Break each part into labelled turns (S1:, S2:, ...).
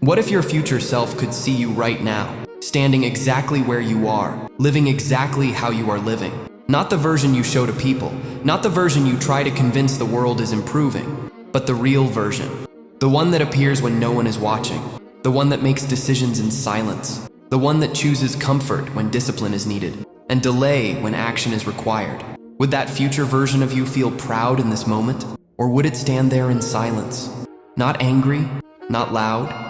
S1: What if your future self could see you right now, standing exactly where you are, living exactly how you are living? Not the version you show to people, not the version you try to convince the world is improving, but the real version. The one that appears when no one is watching, the one that makes decisions in silence, the one that chooses comfort when discipline is needed, and delay when action is required. Would that future version of you feel proud in this moment? Or would it stand there in silence? Not angry, not loud,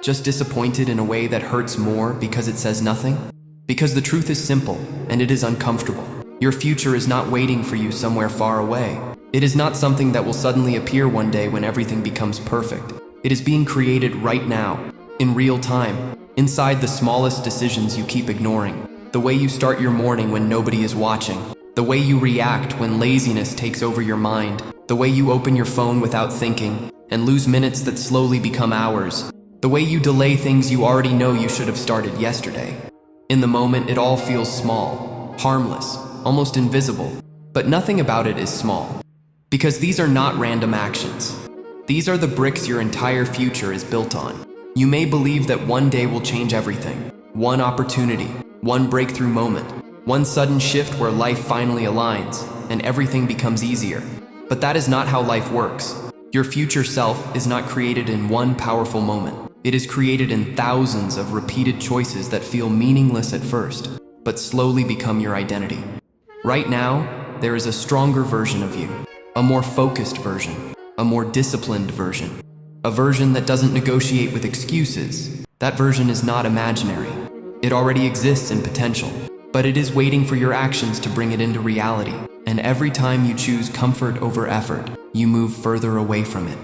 S1: just disappointed in a way that hurts more because it says nothing? Because the truth is simple, and it is uncomfortable. Your future is not waiting for you somewhere far away. It is not something that will suddenly appear one day when everything becomes perfect. It is being created right now, in real time, inside the smallest decisions you keep ignoring. The way you start your morning when nobody is watching. The way you react when laziness takes over your mind. The way you open your phone without thinking and lose minutes that slowly become hours. The way you delay things you already know you should have started yesterday. In the moment, it all feels small, harmless, almost invisible, but nothing about it is small. Because these are not random actions. These are the bricks your entire future is built on. You may believe that one day will change everything. One opportunity, one breakthrough moment, one sudden shift where life finally aligns and everything becomes easier. But that is not how life works. Your future self is not created in one powerful moment. It is created in thousands of repeated choices that feel meaningless at first, but slowly become your identity. Right now, there is a stronger version of you, a more focused version, a more disciplined version, a version that doesn't negotiate with excuses. That version is not imaginary. It already exists in potential, but it is waiting for your actions to bring it into reality. And every time you choose comfort over effort, you move further away from it.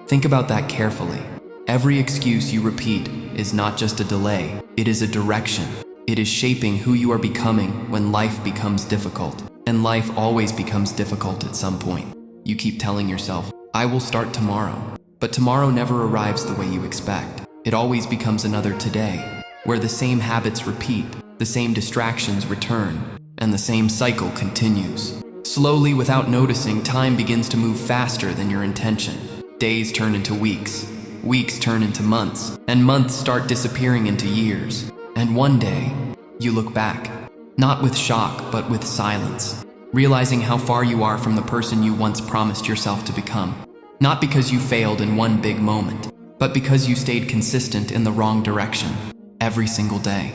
S1: Think about that carefully. Every excuse you repeat is not just a delay, it is a direction. It is shaping who you are becoming when life becomes difficult. And life always becomes difficult at some point. You keep telling yourself, I will start tomorrow. But tomorrow never arrives the way you expect. It always becomes another today, where the same habits repeat, the same distractions return, and the same cycle continues. Slowly, without noticing, time begins to move faster than your intention. Days turn into weeks, weeks turn into months, and months start disappearing into years. And one day, you look back, not with shock, but with silence, realizing how far you are from the person you once promised yourself to become. Not because you failed in one big moment, but because you stayed consistent in the wrong direction, every single day.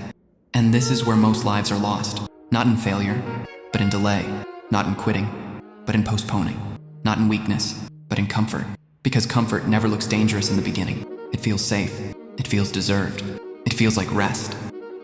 S1: And this is where most lives are lost, not in failure, but in delay, not in quitting, but in postponing, not in weakness, but in comfort. Because comfort never looks dangerous in the beginning. It feels safe, it feels deserved, it feels like rest.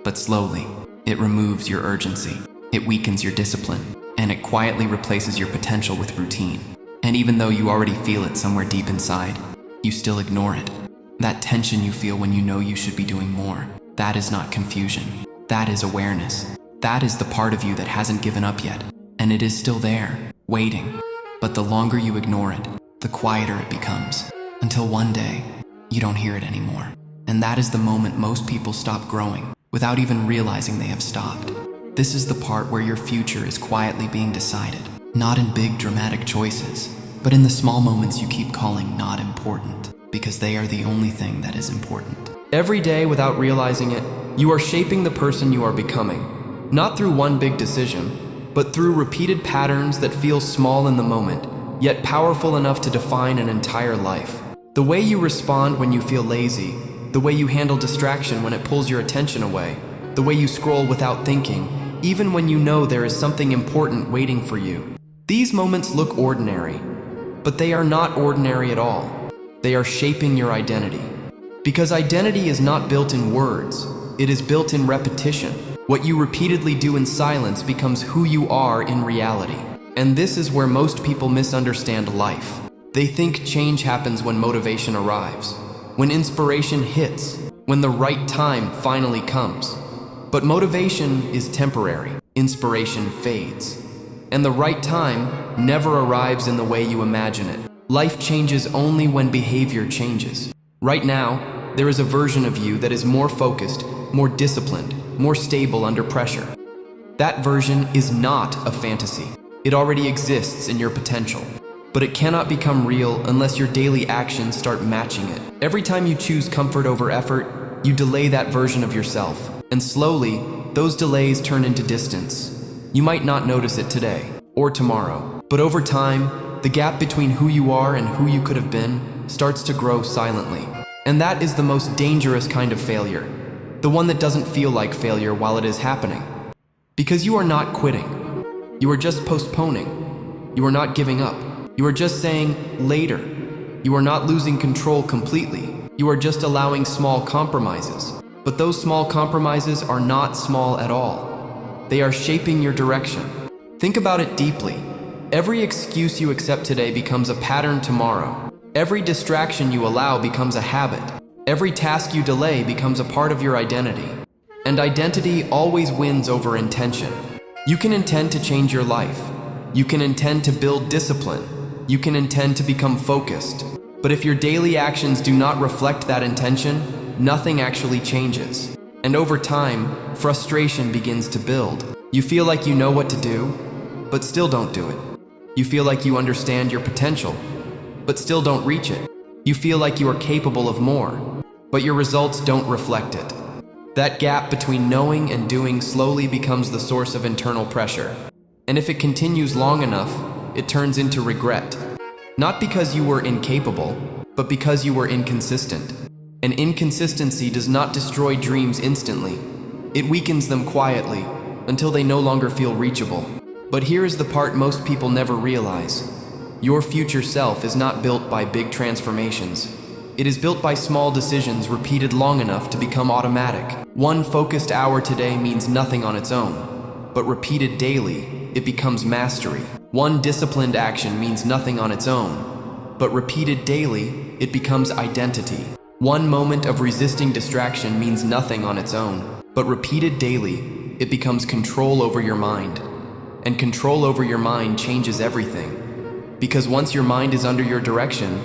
S1: But slowly, it removes your urgency, it weakens your discipline, and it quietly replaces your potential with routine. And even though you already feel it somewhere deep inside, you still ignore it. That tension you feel when you know you should be doing more, that is not confusion. That is awareness. That is the part of you that hasn't given up yet. And it is still there, waiting. But the longer you ignore it, the quieter it becomes. Until one day, you don't hear it anymore. And that is the moment most people stop growing, without even realizing they have stopped. This is the part where your future is quietly being decided. Not in big dramatic choices, but in the small moments you keep calling not important, because they are the only thing that is important. Every day, without realizing it, you are shaping the person you are becoming, not through one big decision, but through repeated patterns that feel small in the moment, yet powerful enough to define an entire life. The way you respond when you feel lazy, the way you handle distraction when it pulls your attention away, the way you scroll without thinking, even when you know there is something important waiting for you. These moments look ordinary, but they are not ordinary at all. They are shaping your identity. Because identity is not built in words, it is built in repetition. What you repeatedly do in silence becomes who you are in reality. And this is where most people misunderstand life. They think change happens when motivation arrives, when inspiration hits, when the right time finally comes. But motivation is temporary, inspiration fades. And the right time never arrives in the way you imagine it. Life changes only when behavior changes. Right now, there is a version of you that is more focused, more disciplined, more stable under pressure. That version is not a fantasy. It already exists in your potential. But it cannot become real unless your daily actions start matching it. Every time you choose comfort over effort, you delay that version of yourself. And slowly, those delays turn into distance. You might not notice it today or tomorrow, but over time, the gap between who you are and who you could have been starts to grow silently. And that is the most dangerous kind of failure, the one that doesn't feel like failure while it is happening. Because you are not quitting. You are just postponing. You are not giving up. You are just saying later. You are not losing control completely. You are just allowing small compromises. But those small compromises are not small at all. They are shaping your direction. Think about it deeply. Every excuse you accept today becomes a pattern tomorrow. Every distraction you allow becomes a habit. Every task you delay becomes a part of your identity. And identity always wins over intention. You can intend to change your life. You can intend to build discipline. You can intend to become focused. But if your daily actions do not reflect that intention, nothing actually changes. And over time, frustration begins to build. You feel like you know what to do, but still don't do it. You feel like you understand your potential, but still don't reach it. You feel like you are capable of more, but your results don't reflect it. That gap between knowing and doing slowly becomes the source of internal pressure. And if it continues long enough, it turns into regret. Not because you were incapable, but because you were inconsistent. And inconsistency does not destroy dreams instantly. It weakens them quietly, until they no longer feel reachable. But here is the part most people never realize. Your future self is not built by big transformations. It is built by small decisions repeated long enough to become automatic. One focused hour today means nothing on its own, but repeated daily, it becomes mastery. One disciplined action means nothing on its own, but repeated daily, it becomes identity. One moment of resisting distraction means nothing on its own, but repeated daily, it becomes control over your mind. And control over your mind changes everything. Because once your mind is under your direction,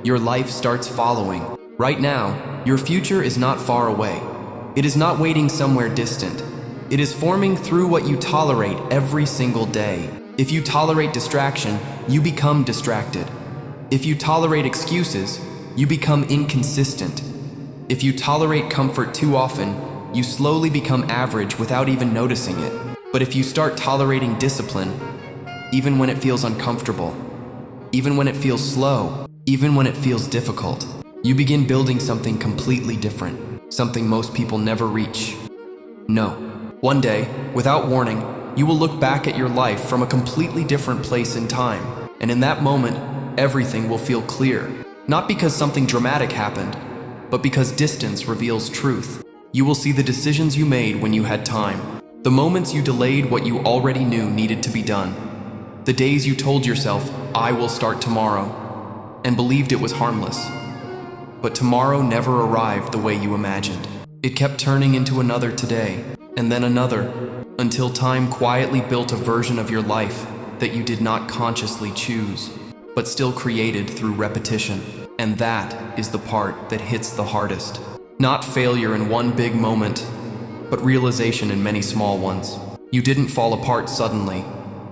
S1: your life starts following. Right now, your future is not far away. It is not waiting somewhere distant. It is forming through what you tolerate every single day. If you tolerate distraction, you become distracted. If you tolerate excuses, you become inconsistent. If you tolerate comfort too often, you slowly become average without even noticing it. But if you start tolerating discipline, even when it feels uncomfortable, even when it feels slow, even when it feels difficult, you begin building something completely different, something most people never reach. No. One day, without warning, you will look back at your life from a completely different place in time, and in that moment, everything will feel clear. Not because something dramatic happened, but because distance reveals truth. You will see the decisions you made when you had time, the moments you delayed what you already knew needed to be done, the days you told yourself, I will start tomorrow, and believed it was harmless. But tomorrow never arrived the way you imagined. It kept turning into another today, and then another, until time quietly built a version of your life that you did not consciously choose, but still created through repetition. And that is the part that hits the hardest. Not failure in one big moment, but realization in many small ones. You didn't fall apart suddenly.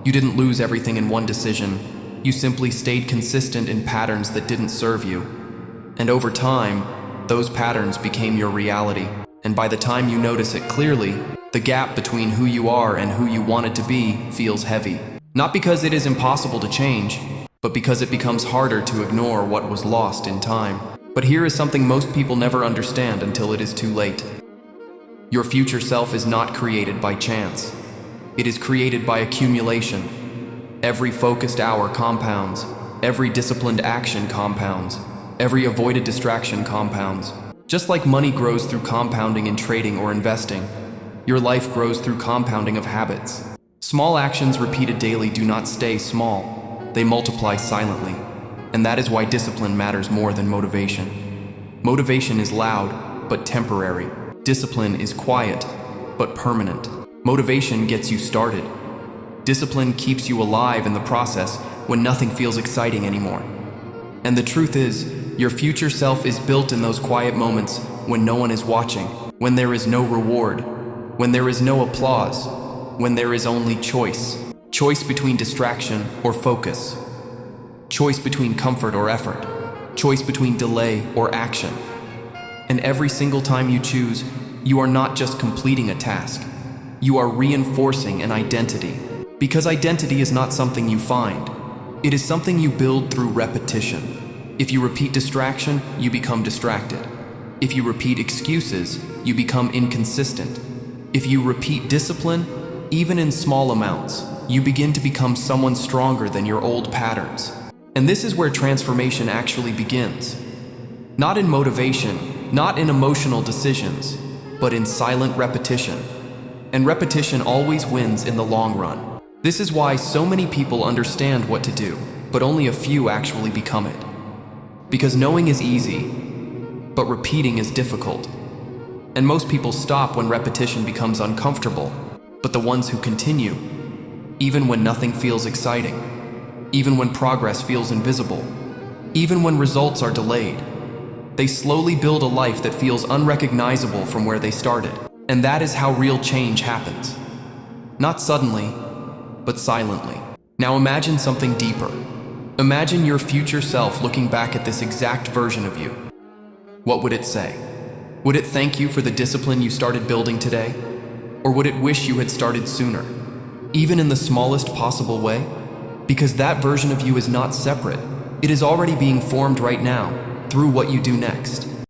S1: You didn't lose everything in one decision. You simply stayed consistent in patterns that didn't serve you. And over time, those patterns became your reality. And by the time you notice it clearly, the gap between who you are and who you wanted to be feels heavy. Not because it is impossible to change, but because it becomes harder to ignore what was lost in time. But here is something most people never understand until it is too late. Your future self is not created by chance. It is created by accumulation. Every focused hour compounds. Every disciplined action compounds. Every avoided distraction compounds. Just like money grows through compounding in trading or investing, your life grows through compounding of habits. Small actions repeated daily do not stay small. They multiply silently. And that is why discipline matters more than motivation. Motivation is loud, but temporary. Discipline is quiet, but permanent. Motivation gets you started. Discipline keeps you alive in the process when nothing feels exciting anymore. And the truth is, your future self is built in those quiet moments when no one is watching, when there is no reward, when there is no applause, when there is only choice. Choice between distraction or focus. choice between comfort or effort, choice between delay or action. And every single time you choose, you are not just completing a task, you are reinforcing an identity. Because identity is not something you find, it is something you build through repetition. If you repeat distraction, you become distracted. If you repeat excuses, you become inconsistent. If you repeat discipline, even in small amounts, you begin to become someone stronger than your old patterns. And this is where transformation actually begins. Not in motivation, not in emotional decisions, but in silent repetition. And repetition always wins in the long run. This is why so many people understand what to do, but only a few actually become it. Because knowing is easy, but repeating is difficult. And most people stop when repetition becomes uncomfortable, but the ones who continue, even when nothing feels exciting, even when progress feels invisible, even when results are delayed, they slowly build a life that feels unrecognizable from where they started. And that is how real change happens. Not suddenly, but silently. Now imagine something deeper. Imagine your future self looking back at this exact version of you. What would it say? Would it thank you for the discipline you started building today? Or would it wish you had started sooner, even in the smallest possible way? Because that version of you is not separate. It is already being formed right now, through what you do next.